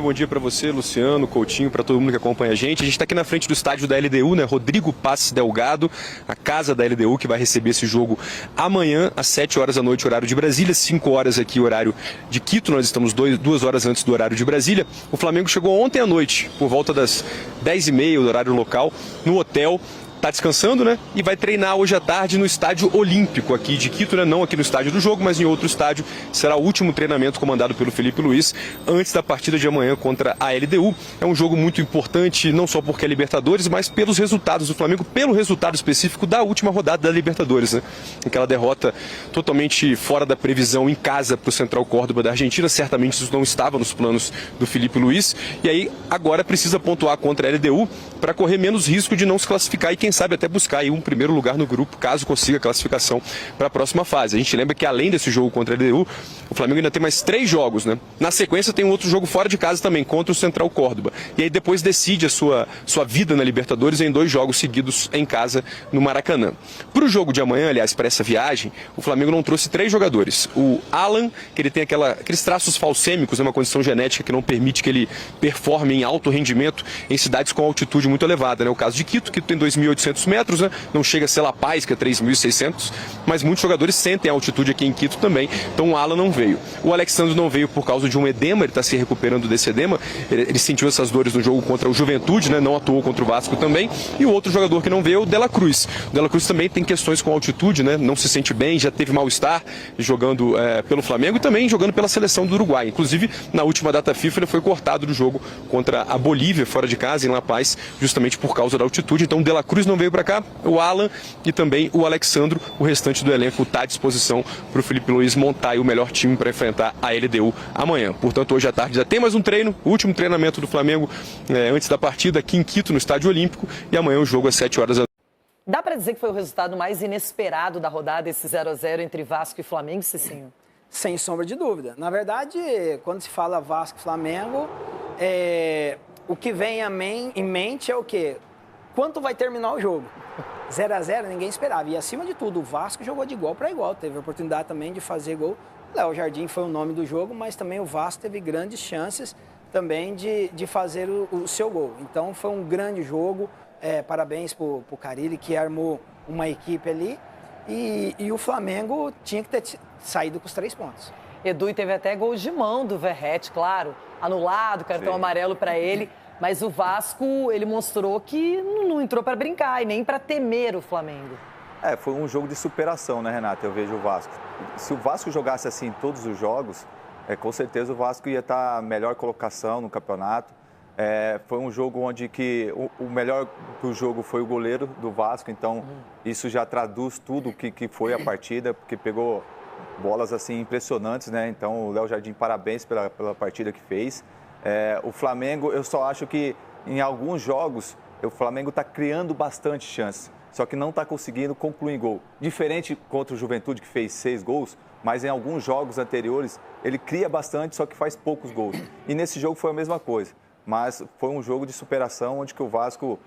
Bom dia para você, Luciano, Coutinho, para todo mundo que acompanha a gente. A gente está aqui na frente do estádio da LDU, né? Rodrigo Paes Delgado, a casa da LDU, que vai receber esse jogo amanhã, às 7 horas da noite, horário de Brasília, 5 horas aqui, horário de Quito. Nós estamos 2 horas antes do horário de Brasília. O Flamengo chegou ontem à noite, por volta das 10h30 do horário local, no hotel. Está descansando, né? E vai treinar hoje à tarde no Estádio Olímpico aqui de Quito, né? Não aqui no estádio do jogo, mas em outro estádio. Será o último treinamento comandado pelo Felipe Luiz antes da partida de amanhã contra a LDU. É um jogo muito importante, não só porque é Libertadores, mas pelos resultados do Flamengo, pelo resultado específico da última rodada da Libertadores, né? Aquela derrota totalmente fora da previsão em casa para o Central Córdoba da Argentina. Certamente isso não estava nos planos do Felipe Luiz. E aí agora precisa pontuar contra a LDU para correr menos risco de não se classificar e quem sabe até buscar aí um primeiro lugar no grupo, caso consiga a classificação para a próxima fase. A gente lembra que além desse jogo contra a LDU, o Flamengo ainda tem mais 3 jogos, né? Na sequência tem um outro jogo fora de casa também, contra o Central Córdoba. E aí depois decide a sua vida na Libertadores em 2 jogos seguidos em casa no Maracanã. Para o jogo de amanhã, aliás, para essa viagem, o Flamengo não trouxe 3 jogadores. O Alan, que ele tem aqueles traços falcêmicos, uma condição genética que não permite que ele performe em alto rendimento em cidades com altitude muito elevada, né? O caso de Quito, que tem 2.800 metros, né? Não chega a ser La Paz, que é 3.600, mas muitos jogadores sentem a altitude aqui em Quito também, então o Alan não veio. O Alexandre não veio por causa de um edema, ele está se recuperando desse edema, ele sentiu essas dores no jogo contra o Juventude, né? Não atuou contra o Vasco também, e o outro jogador que não veio é o De La Cruz. O De La Cruz também tem questões com altitude, né? Não se sente bem, já teve mal-estar jogando pelo Flamengo e também jogando pela seleção do Uruguai. Inclusive, na última data FIFA, ele foi cortado do jogo contra a Bolívia, fora de casa, em La Paz, justamente por causa da altitude. Então, o De La Cruz não veio para cá, o Alan e também o Alexandro. O restante do elenco está à disposição para o Felipe Luiz montar o melhor time para enfrentar a LDU amanhã. Portanto, hoje à tarde já tem mais um treino, o último treinamento do Flamengo antes da partida aqui em Quito, no Estádio Olímpico, e amanhã o jogo às 7 horas da noite. Dá para dizer que foi o resultado mais inesperado da rodada, esse 0-0 entre Vasco e Flamengo, Cicinho? Sem sombra de dúvida. Na verdade, quando se fala Vasco e Flamengo, o que vem em mente é o quê? Quanto vai terminar o jogo? 0-0, ninguém esperava. E acima de tudo, o Vasco jogou de igual para igual. Teve a oportunidade também de fazer gol. Léo Jardim foi o nome do jogo, mas também o Vasco teve grandes chances também de fazer o seu gol. Então foi um grande jogo. Parabéns para o Carille, que armou uma equipe ali. E o Flamengo tinha que ter saído com os 3 pontos. Edu, e teve até gol de mão do Verratti, claro. Anulado, cartão amarelo para ele. Mas o Vasco, ele mostrou que não entrou para brincar e nem para temer o Flamengo. Foi um jogo de superação, né, Renata? Eu vejo o Vasco. Se o Vasco jogasse assim em todos os jogos, com certeza o Vasco ia estar na melhor colocação no campeonato. Foi um jogo onde o melhor do jogo foi o goleiro do Vasco, então isso já traduz tudo o que foi a partida, porque pegou bolas assim impressionantes, né? Então o Léo Jardim, parabéns pela partida que fez. O Flamengo, eu só acho que em alguns jogos o Flamengo está criando bastante chance, só que não está conseguindo concluir gol. Diferente contra o Juventude, que fez 6 gols, mas em alguns jogos anteriores ele cria bastante, só que faz poucos gols. E nesse jogo foi a mesma coisa, mas foi um jogo de superação onde que o Vasco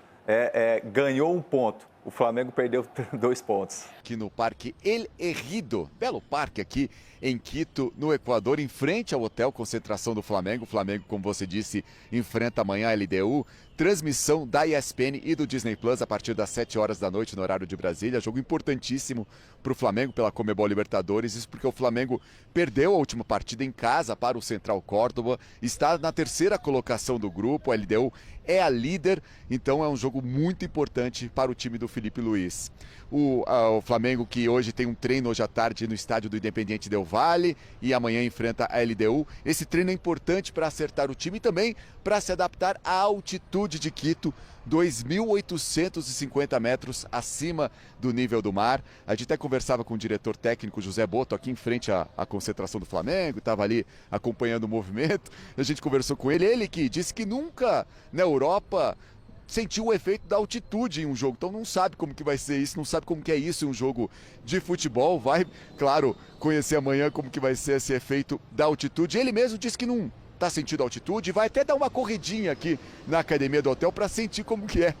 ganhou 1 ponto. O Flamengo perdeu 2 pontos. Aqui no Parque El Ejido, belo parque aqui em Quito, no Equador, em frente ao hotel concentração do Flamengo. O Flamengo, como você disse, enfrenta amanhã a LDU. Transmissão da ESPN e do Disney Plus a partir das 7 horas da noite no horário de Brasília. Jogo importantíssimo para o Flamengo pela Conmebol Libertadores. Isso porque o Flamengo perdeu a última partida em casa para o Central Córdoba. Está na 3ª colocação do grupo. A LDU é a líder, então é um jogo muito importante para o time do Felipe Luiz. O Flamengo, que hoje tem um treino hoje à tarde no estádio do Independiente Del Valle e amanhã enfrenta a LDU. Esse treino é importante para acertar o time e também para se adaptar à altitude de Quito, 2.850 metros acima do nível do mar. A gente até conversava com o diretor técnico José Boto aqui em frente à concentração do Flamengo, estava ali acompanhando o movimento. A gente conversou com ele, ele que disse que nunca na Europa sentiu o efeito da altitude em um jogo, então não sabe como que vai ser isso, não sabe como que é isso em um jogo de futebol. Vai, claro, conhecer amanhã como que vai ser esse efeito da altitude. Ele mesmo disse que não está sentindo altitude, vai até dar uma corridinha aqui na academia do hotel para sentir como que é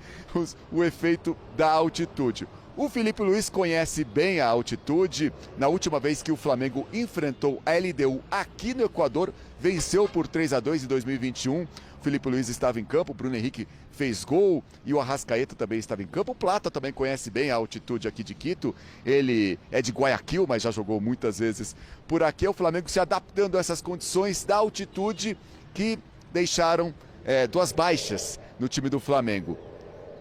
o efeito da altitude. O Filipe Luiz conhece bem a altitude. Na última vez que o Flamengo enfrentou a LDU aqui no Equador, venceu por 3-2 em 2021. O Filipe Luiz estava em campo, o Bruno Henrique fez gol e o Arrascaeta também estava em campo. O Plata também conhece bem a altitude aqui de Quito. Ele é de Guayaquil, mas já jogou muitas vezes por aqui. O Flamengo se adaptando a essas condições da altitude que deixaram duas baixas no time do Flamengo.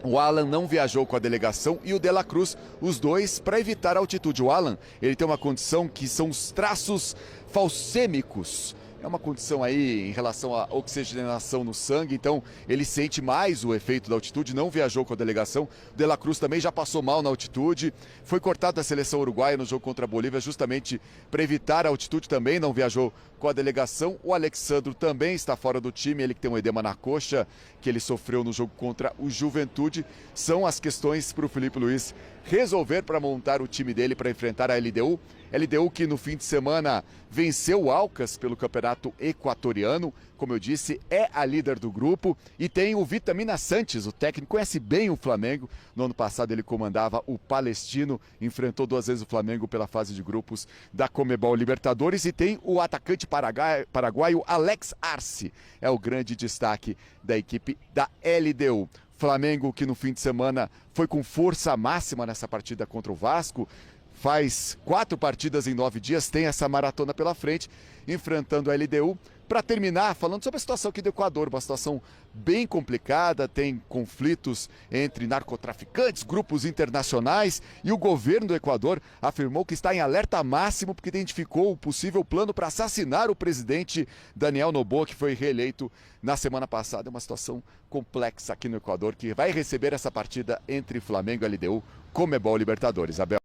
O Alan não viajou com a delegação e o De La Cruz, os dois, para evitar a altitude. O Alan, ele tem uma condição que são os traços falcêmicos. É uma condição aí em relação à oxigenação no sangue, então ele sente mais o efeito da altitude, não viajou com a delegação. O De La Cruz também já passou mal na altitude, foi cortado da seleção uruguaia no jogo contra a Bolívia justamente para evitar a altitude, também não viajou com a delegação. O Alexandro também está fora do time, ele que tem um edema na coxa que ele sofreu no jogo contra o Juventude. São as questões para o Filipe Luiz resolver para montar o time dele para enfrentar a LDU. LDU que no fim de semana venceu o Alcas pelo campeonato equatoriano, como eu disse, é a líder do grupo e tem o Vitamina Sanches, o técnico, conhece bem o Flamengo. No ano passado ele comandava o Palestino, enfrentou 2 vezes o Flamengo pela fase de grupos da Conmebol Libertadores e tem o atacante paraguaio Alex Arce, é o grande destaque da equipe da LDU. Flamengo que no fim de semana foi com força máxima nessa partida contra o Vasco, faz 4 partidas em 9 dias, tem essa maratona pela frente, enfrentando a LDU. Para terminar, falando sobre a situação aqui do Equador, uma situação bem complicada, tem conflitos entre narcotraficantes, grupos internacionais, e o governo do Equador afirmou que está em alerta máximo porque identificou o possível plano para assassinar o presidente Daniel Noboa, que foi reeleito na semana passada. É uma situação complexa aqui no Equador, que vai receber essa partida entre Flamengo e LDU, Conmebol Libertadores. Abel.